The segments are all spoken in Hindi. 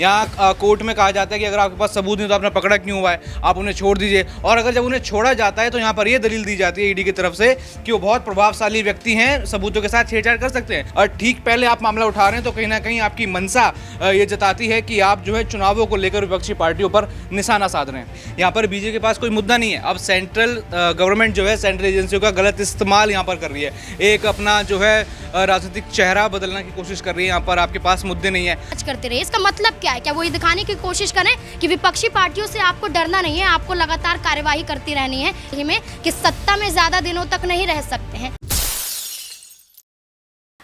यहाँ कोर्ट में कहा जाता है कि अगर आपके पास सबूत नहीं तो आपने पकड़ा क्यों हुआ है, आप उन्हें छोड़ दीजिए। और अगर जब उन्हें छोड़ा जाता है तो यहाँ पर ये दलील दी जाती है ईडी की तरफ से कि वो बहुत प्रभावशाली व्यक्ति हैं, सबूतों के साथ छेड़छाड़ कर सकते हैं। और ठीक पहले आप मामला उठा रहे हैं तो कहीं ना कहीं आपकी मंशा ये जताती है कि आप जो है चुनावों को लेकर विपक्षी पार्टियों पर निशाना साध रहे हैं। यहाँ पर बीजेपी के पास कोई मुद्दा नहीं है। अब सेंट्रल गवर्नमेंट जो है सेंट्रल एजेंसियों का गलत इस्तेमाल यहाँ पर कर रही है, एक अपना जो है राजनीतिक चेहरा बदलने की कोशिश कर रही है। यहाँ पर आपके पास मुद्दे नहीं है करते रहे, इसका मतलब क्या है? क्या वो ये दिखाने की कोशिश करें कि विपक्षी पार्टियों से आपको डरना नहीं है, आपको लगातार कार्यवाही करती रहनी है कि सत्ता में ज्यादा दिनों तक नहीं रह सकते हैं।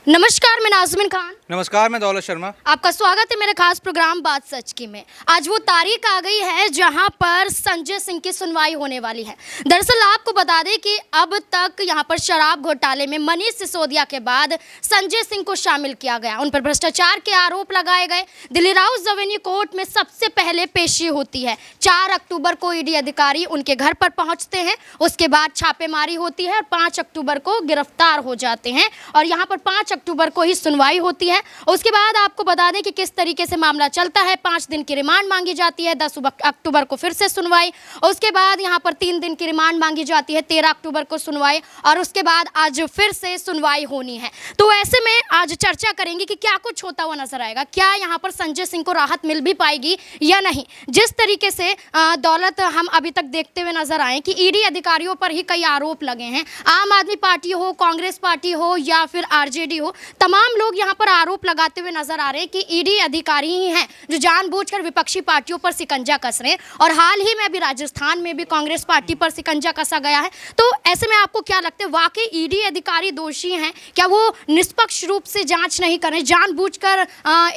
नमस्कार, मैं नाज़मीन खान। नमस्कार, मैं दौलत शर्मा। आपका स्वागत है मेरे खास प्रोग्राम बात सच की में। आज वो तारीख आ गई है जहां पर संजय सिंह की सुनवाई होने वाली है। दरअसल आपको बता दें कि अब तक यहां पर शराब घोटाले में मनीष सिसोदिया के बाद संजय सिंह को शामिल किया गया, उन पर भ्रष्टाचार के आरोप लगाए गए। दिल्ली राउस रेवेन्यू कोर्ट में सबसे पहले पेशी होती है। 4 अक्टूबर को ईडी अधिकारी उनके घर पर पहुंचते हैं, उसके बाद छापेमारी होती है और 5 अक्टूबर को गिरफ्तार हो जाते हैं और यहाँ पर 5 अक्टूबर को ही सुनवाई होती है। उसके बाद आपको बता दें कि किस तरीके से मामला चलता है। 5 दिन की रिमांड मांगी जाती है, 10 अक्टूबर को फिर से सुनवाई, उसके बाद यहाँ पर 3 दिन की रिमांड मांगी जाती है, 13 अक्टूबर को सुनवाई और उसके बाद आज फिर से सुनवाई होनी है। तो ऐसे में आज चर्चा करेंगे कि क्या कुछ होता हुआ नजर आएगा, क्या यहाँ पर संजय सिंह को राहत मिल भी पाएगी या नहीं। जिस तरीके से दौलत हम अभी तक देखते हुए नजर आए कि ईडी अधिकारियों पर ही कई आरोप लगे हैं, आम आदमी पार्टी हो, कांग्रेस पार्टी हो या फिर आरजेडी हो, तमाम लोग यहाँ पर आरोप लगाते हुए नजर आ रहे हैं कि ईडी अधिकारी ही हैं जो जानबूझकर विपक्षी पार्टियों पर शिकंजा कस रहे हैं। और हाल ही में अभी राजस्थान में भी कांग्रेस पार्टी पर शिकंजा कसा गया है। तो ऐसे में आपको क्या लगता है, वाकई ईडी अधिकारी दोषी हैं? क्या वो निष्पक्ष रूप से जांच नहीं कर रहे, जानबूझकर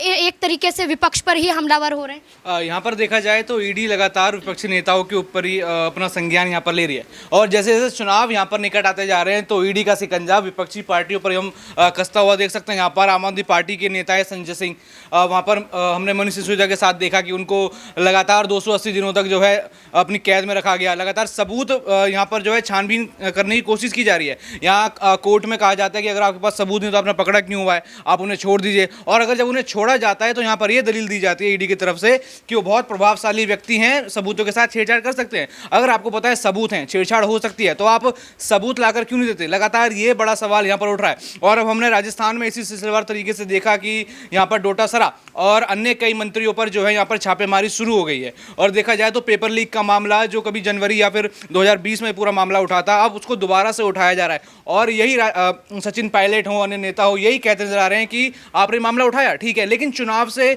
एक तरीके से विपक्ष पर ही हमलावर हो रहे हैं? यहाँ पर देखा जाए तो ईडी लगातार विपक्षी नेताओं के ऊपर ही अपना संज्ञान यहाँ पर ले रही है और जैसे जैसे चुनाव यहाँ पर निकट आते जा रहे हैं तो ईडी का शिकंजा विपक्षी पार्टियों पर हम कसता हुआ देख सकते हैं। यहाँ पर आम आदमी पार्टी के नेता है संजय सिंह, वहाँ पर हमने मनीष सिसोदिया के साथ देखा कि उनको लगातार 280 दिनों तक जो है अपनी कैद में रखा गया। लगातार सबूत यहाँ पर जो है छानबीन करने की कोशिश की जा रही है। यहाँ कोर्ट में कहा जाता है कि अगर आपके पास सबूत नहीं तो आपने पकड़ा क्यों हुआ है, आप उन्हें छोड़ दीजिए। और अगर जब उन्हें छोड़ा जाता है तो यहाँ पर यह दलील दी जाती है ईडी की तरफ से कि वो बहुत प्रभावशाली व्यक्ति हैं, सबूतों के साथ छेड़छाड़ कर सकते हैं। अगर आपको पता है सबूत हैं, छेड़छाड़ हो सकती है, तो आप सबूत लाकर क्यों नहीं देते? लगातार ये बड़ा सवाल यहाँ पर उठ रहा है। और अब हमने राजस्थान में इसी सिलसिलेवार तरीके से देखा कि यहाँ पर डोटासरा और अन्य कई मंत्रियों पर जो है यहाँ पर छापेमारी शुरू हो गई है। और देखा जाए तो पेपर लीक का मामला जो कभी जनवरी या फिर 2020 में पूरा मामला उठा था, अब उसको दोबारा से उठाया जा रहा है। और यही सचिन पायलट हो, अन्य नेता हो, यही कहते नजर आ रहे हैं कि आपने मामला उठाया ठीक है, लेकिन चुनाव से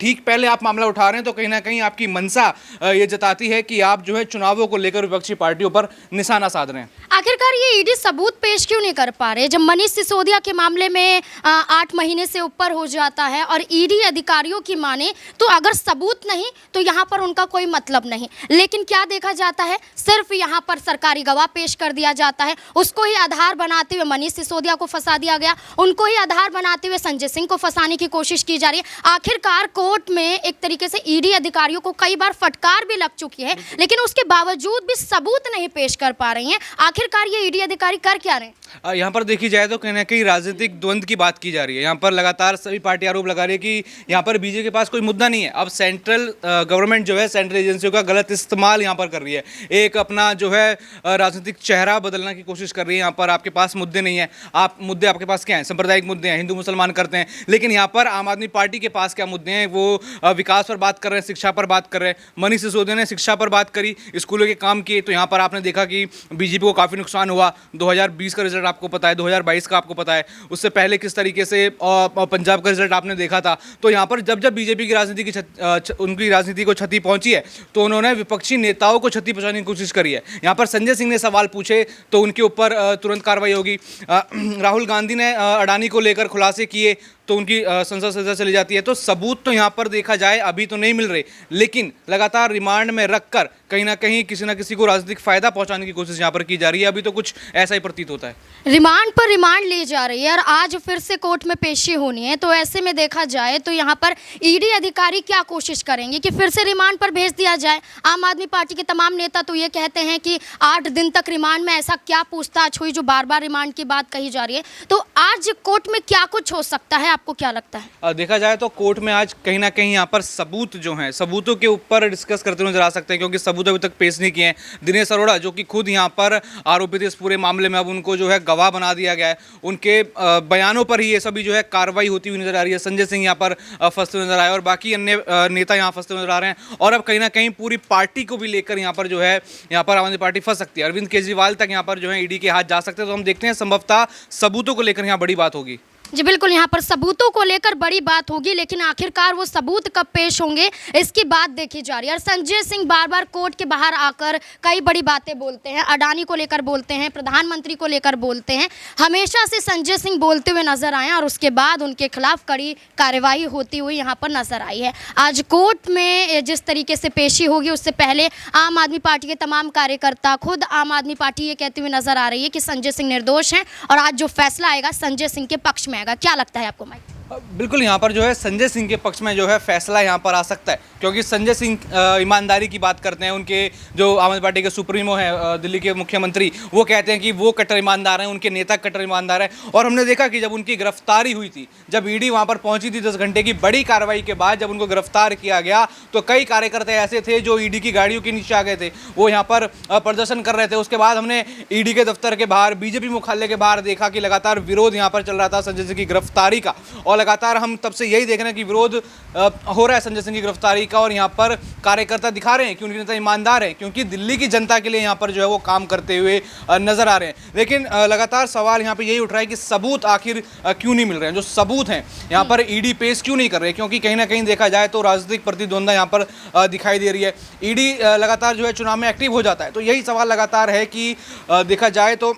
ठीक पहले आप मामला उठा रहे हैं तो कहीं ना कहीं आपकी मंशा ये जताती है कि आप जो है चुनावों को लेकर विपक्षी पार्टियों पर निशाना साध रहे हैं। आखिरकार ये ईडी सबूत पेश क्यों नहीं कर पा रहे? जब मनीष सिसोदिया के मामले में 8 महीने से ऊपर हो जाता है और ईडी अधिकारियों की माने तो अगर सबूत नहीं तो यहाँ पर उनका कोई मतलब नहीं। लेकिन क्या देखा जाता है, सिर्फ यहाँ पर सरकारी गवाह पेश कर दिया जाता है, उसको ही आधार बनाते हुए मनीष सिसोदिया को फंसा दिया गया, उनको ही आधार बनाते हुए संजय सिंह को फंसाने की कोशिश की जा रही है। आखिरकार कोर्ट में एक तरीके से ईडी अधिकारियों को कई बार फटकार भी लग चुकी है, लेकिन उसके बावजूद भी सबूत नहीं पेश कर पा रही हैं। आखिरकार ये ईडी अधिकारी कर क्या रहे हैं? यहाँ पर देखी जाए तो कहीं ना कहीं राजनीतिक द्वंद्व की बात की जा रही है। यहाँ पर लगातार सभी पार्टी आरोप लगा रही है कि यहाँ पर बीजेपी के पास कोई मुद्दा नहीं है। अब सेंट्रल गवर्नमेंट जो है सेंट्रल एजेंसियों का गलत इस्तेमाल यहाँ पर कर रही है, एक अपना जो है राजनीतिक चेहरा बदलने की कोशिश कर रही है। यहाँ पर आपके पास मुद्दे नहीं है। मुद्दे आपके पास क्या हैं? सांप्रदायिक मुद्दे हैं, हिंदू मुसलमान करते हैं। लेकिन यहाँ पर आम आदमी पार्टी के पास क्या मुद्दे हैं? वो विकास पर बात कर रहे हैं, शिक्षा पर बात कर रहे हैं। मनीष सिसोदिया ने शिक्षा पर बात करी, स्कूलों के काम किए, तो यहाँ पर आपने देखा कि बीजेपी को काफ़ी नुकसान हुआ। 2020 का रिजल्ट आपको पता है, 2022 का आपको पता है, उससे पहले किस तरीके से पंजाब का रिजल्ट आपने देखा था। तो यहाँ पर जब जब बीजेपी की राजनीति उनकी राजनीति को क्षति पहुंची है तो उन्होंने विपक्षी नेताओं को क्षति पहुंचाने की कोशिश करी है। यहाँ पर संजय सिंह ने सवाल पूछे तो उनके ऊपर तुरंत कार्रवाई होगी। राहुल गांधी ने अडानी को लेकर खुलासे किए तो उनकी संसद सदस्य चली जाती है। तो सबूत तो यहाँ पर देखा जाए अभी तो नहीं मिल रहे, लेकिन लगातार रिमांड में रखकर कहीं ना कहीं किसी ना किसी को राजनीतिक फायदा पहुंचाने की कोशिश यहाँ पर की जा रही है। अभी तो कुछ ऐसा ही प्रतीत होता है। रिमांड पर रिमांड ली जा रही है और आज फिर से कोर्ट में पेशी होनी है। तो ऐसे में देखा जाए तो यहाँ पर ईडी अधिकारी क्या कोशिश करेंगे कि फिर से रिमांड पर भेज दिया जाए। आम आदमी पार्टी के तमाम नेता तो ये कहते हैं कि 8 दिन तक रिमांड में ऐसा क्या पूछताछ हुई जो बार बार रिमांड की बात कही जा रही है। तो आज कोर्ट में क्या कुछ हो सकता है, आपको क्या लगता है? देखा जाए तो कोर्ट में आज कहीं ना कहीं यहाँ पर सबूत जो हैं, सबूतों के ऊपर डिस्कस करते हुए नजर आ सकते हैं, क्योंकि सबूत अभी तक पेश नहीं किए हैं। दिनेश अरोड़ा जो कि खुद यहाँ पर आरोपी थे इस पूरे मामले में, अब उनको जो है गवाह बना दिया गया है। उनके बयानों पर ही ये सभी जो है कार्रवाई होती हुई नजर आ रही है। संजय सिंह यहाँ पर फंसते हुए नजर आए और बाकी अन्य नेता यहाँ फंसते हुए नजर आ रहे हैं, और अब कहीं ना कहीं पूरी पार्टी को भी लेकर यहाँ पर जो है यहाँ पर आम आदमी पार्टी फंस सकती है। अरविंद केजरीवाल तक यहाँ पर जो है ईडी के हाथ जा सकते हैं। तो हम देखते हैं संभवतः सबूतों को लेकर यहाँ बड़ी बात होगी। जी बिल्कुल, यहाँ पर सबूतों को लेकर बड़ी बात होगी, लेकिन आखिरकार वो सबूत कब पेश होंगे इसकी बात देखी जा रही है। और संजय सिंह बार बार कोर्ट के बाहर आकर कई बड़ी बातें बोलते हैं, अडानी को लेकर बोलते हैं, प्रधानमंत्री को लेकर बोलते हैं। हमेशा से संजय सिंह बोलते हुए नजर आए और उसके बाद उनके खिलाफ कड़ी कार्रवाई होती हुई यहाँ पर नजर आई है। आज कोर्ट में जिस तरीके से पेशी होगी, उससे पहले आम आदमी पार्टी के तमाम कार्यकर्ता, खुद आम आदमी पार्टी ये कहते हुए नजर आ रही है कि संजय सिंह निर्दोष हैं और आज जो फैसला आएगा संजय सिंह के पक्ष में। क्या लगता है आपको माइक? बिल्कुल, यहाँ पर जो है संजय सिंह के पक्ष में जो है फैसला यहाँ पर आ सकता है, क्योंकि संजय सिंह ईमानदारी की बात करते हैं। उनके जो आम आदमी पार्टी के सुप्रीमो हैं, दिल्ली के मुख्यमंत्री, वो कहते हैं कि वो कट्टर ईमानदार हैं, उनके नेता कट्टर ईमानदार हैं। और हमने देखा कि जब उनकी गिरफ्तारी हुई थी, जब ईडी वहाँ पर पहुंची थी 10 घंटे की बड़ी कार्रवाई के बाद, जब उनको गिरफ्तार किया गया तो कई कार्यकर्ता ऐसे थे जो ईडी की गाड़ियों के नीचे आ गए थे, वो यहाँ पर प्रदर्शन कर रहे थे। उसके बाद हमने ईडी के दफ्तर के बाहर, बीजेपी मुख्यालय के बाहर देखा कि लगातार विरोध यहाँ पर चल रहा था संजय सिंह की गिरफ्तारी का, और लगातार हम तब से यही देख रहे हैं कि विरोध हो रहा है संजय सिंह की गिरफ्तारी का। और यहाँ पर कार्यकर्ता दिखा रहे हैं कि उनके नेता ईमानदार हैं, क्योंकि दिल्ली की जनता के लिए यहाँ पर जो है वो काम करते हुए नजर आ रहे हैं। लेकिन लगातार सवाल यहाँ पे यही उठ रहा है कि सबूत आखिर क्यों नहीं मिल रहे हैं, जो सबूत हैं यहाँ पर ईडी पेश क्यों नहीं कर रहे, क्योंकि कहीं ना कहीं देखा जाए तो राजनीतिक प्रतिद्वंद्विता यहाँ पर दिखाई दे रही है। ईडी लगातार जो है चुनाव में एक्टिव हो जाता है, तो यही सवाल लगातार है कि देखा जाए तो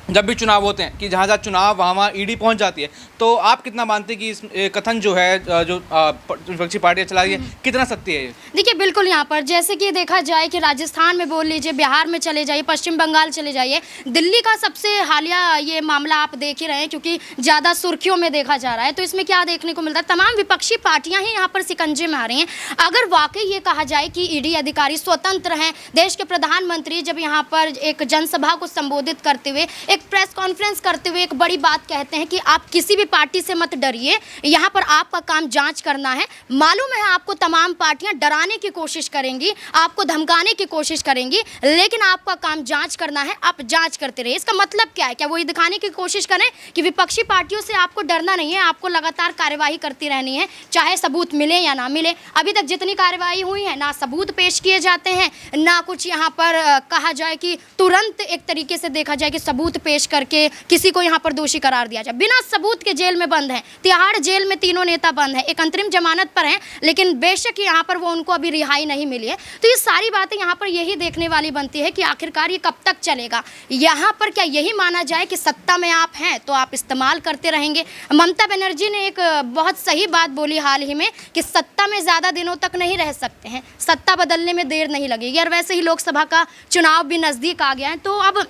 जब भी चुनाव होते हैं कि जहाँ जहाँ चुनाव वहाँ ईडी पहुँच जाती है। तो आप कितना मानते हैं कि इस कथन जो है जो विपक्षी पार्टियाँ चला रही है, कितना सत्य है ये? देखिए बिल्कुल, यहाँ पर जैसे कि देखा जाए कि राजस्थान में बोल लीजिए, बिहार में चले जाइए, पश्चिम बंगाल चले जाइए, दिल्ली का सबसे हालिया ये मामला आप देख ही रहे हैं, क्योंकि ज़्यादा सुर्खियों में देखा जा रहा है। तो इसमें क्या देखने को मिलता है, तमाम विपक्षी पार्टियाँ ही यहाँ पर शिकंजे में आ रही हैं। अगर वाकई ये कहा जाए कि ईडी अधिकारी स्वतंत्र हैं, देश के प्रधानमंत्री जब यहाँ पर एक जनसभा को संबोधित करते हुए, एक प्रेस कॉन्फ्रेंस करते हुए एक बड़ी बात कहते हैं कि आप किसी भी पार्टी से मत डरिए, यहाँ पर आपका काम जांच करना है। मालूम है आपको तमाम पार्टियां डराने की कोशिश करेंगी, आपको धमकाने की कोशिश करेंगी, लेकिन आपका काम जांच करना है, आप जांच करते रहिए। इसका मतलब क्या है? क्या वो ये दिखाने की कोशिश करें कि विपक्षी पार्टियों से आपको डरना नहीं है, आपको लगातार कार्यवाही करती रहनी है, चाहे सबूत मिले या ना मिले। अभी तक जितनी कार्यवाही हुई है, ना सबूत पेश किए जाते हैं, ना कुछ यहाँ पर कहा जाए कि तुरंत एक तरीके से देखा जाए कि सबूत पेश करके किसी को यहाँ पर दोषी करार दिया जाए। बिना सबूत के जेल में बंद है, तिहाड़ जेल में तीनों नेता बंद है, एक अंतरिम जमानत पर हैं, लेकिन बेशक यहाँ पर वो उनको अभी रिहाई नहीं मिली है। तो ये सारी बातें यहाँ पर यही देखने वाली बनती है कि आखिरकार ये कब तक चलेगा। यहाँ पर क्या यही माना जाए कि सत्ता में आप हैं तो आप इस्तेमाल करते रहेंगे? ममता बनर्जी ने एक बहुत सही बात बोली हाल ही में कि सत्ता में ज़्यादा दिनों तक नहीं रह सकते हैं, सत्ता बदलने में देर नहीं लगेगी। और वैसे ही लोकसभा का चुनाव भी नज़दीक आ गया है, तो अब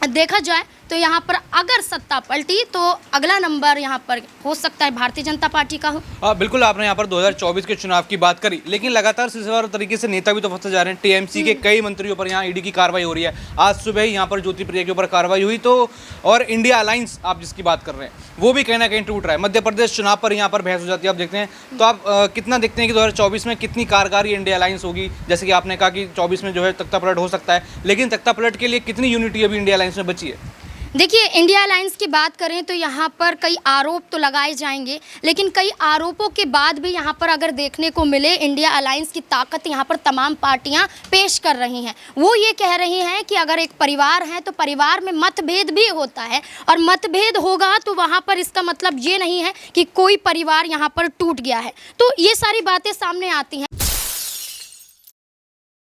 देखा जाए तो यहाँ पर अगर सत्ता पलटी तो अगला नंबर यहाँ पर हो सकता है भारतीय जनता पार्टी का हो। बिल्कुल, आपने यहाँ पर 2024 के चुनाव की बात करी, लेकिन लगातार सिलसिलेवार तरीके से नेता भी तो फंसते जा रहे हैं। टीएमसी के कई मंत्रियों पर यहाँ ईडी की कार्रवाई हो रही है। आज सुबह ही यहाँ पर ज्योति प्रिया के ऊपर कार्रवाई हुई, तो और इंडिया अलायंस आप जिसकी बात कर रहे हैं वो भी कहीं ना कहीं टूट रहा है। मध्य प्रदेश चुनाव पर यहाँ पर बहस हो जाती है। आप देखते हैं तो आप कितना देखते हैं कि 2024 में कितनी कारगर इंडिया अलायंस होगी? जैसे कि आपने कहा कि 24 में जो है तख्ता पलट हो सकता है, लेकिन तख्ता पलट के लिए कितनी यूनिटी अभी इंडिया अलायंस में बची है? देखिए, इंडिया अलायंस की बात करें तो यहाँ पर कई आरोप तो लगाए जाएंगे, लेकिन कई आरोपों के बाद भी यहाँ पर अगर देखने को मिले इंडिया अलायंस की ताकत यहाँ पर तमाम पार्टियाँ पेश कर रही हैं। वो ये कह रही हैं कि अगर एक परिवार है तो परिवार में मतभेद भी होता है, और मतभेद होगा तो वहाँ पर इसका मतलब ये नहीं है कि कोई परिवार यहाँ पर टूट गया है। तो ये सारी बातें सामने आती हैं।